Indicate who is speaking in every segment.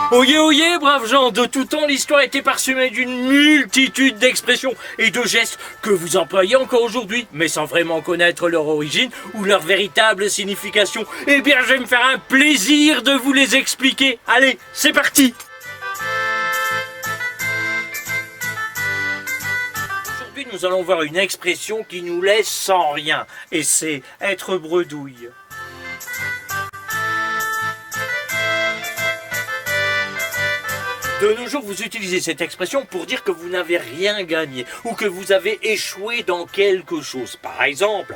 Speaker 1: Oyez, oyez, braves gens, de tout temps l'histoire a été parsemée d'une multitude d'expressions et de gestes que vous employez encore aujourd'hui, mais sans vraiment connaître leur origine ou leur véritable signification. Eh bien, je vais me faire un plaisir de vous les expliquer. Allez, c'est parti! Aujourd'hui, nous allons voir une expression qui nous laisse sans rien, et c'est être bredouille. De nos jours, vous utilisez cette expression pour dire que vous n'avez rien gagné ou que vous avez échoué dans quelque chose. Par exemple,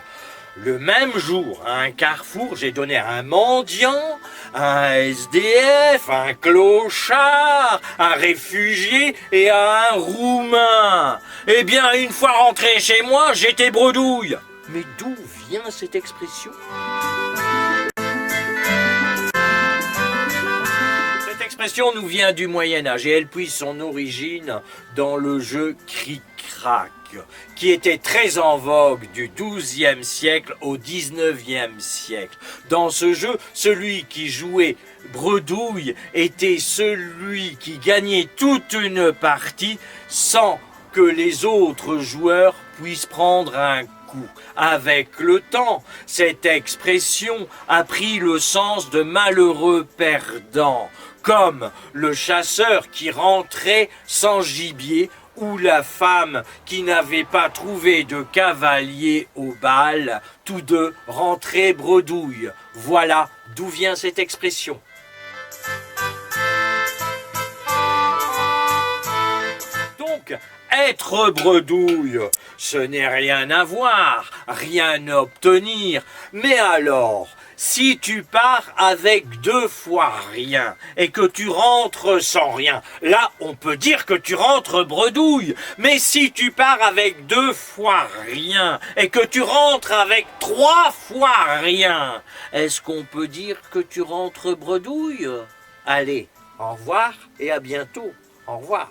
Speaker 1: le même jour, à un carrefour, j'ai donné à un mendiant, un SDF, un clochard, un réfugié et à un Roumain. Eh bien, une fois rentré chez moi, j'étais bredouille. Mais d'où vient cette expression ? L'expression nous vient du Moyen-Âge et elle puise son origine dans le jeu Cric-Crac, qui était très en vogue du XIIe siècle au XIXe siècle. Dans ce jeu, celui qui jouait bredouille était celui qui gagnait toute une partie sans que les autres joueurs puissent prendre un coup. Avec le temps, cette expression a pris le sens de malheureux perdant, comme le chasseur qui rentrait sans gibier ou la femme qui n'avait pas trouvé de cavalier au bal, tous deux rentraient bredouille. Voilà d'où vient cette expression. Donc, être bredouille, ce n'est rien avoir, rien obtenir, mais alors, si tu pars avec 2 fois rien et que tu rentres sans rien, là on peut dire que tu rentres bredouille. Mais si tu pars avec 2 fois rien et que tu rentres avec 3 fois rien, est-ce qu'on peut dire que tu rentres bredouille ? Allez, au revoir et à bientôt. Au revoir.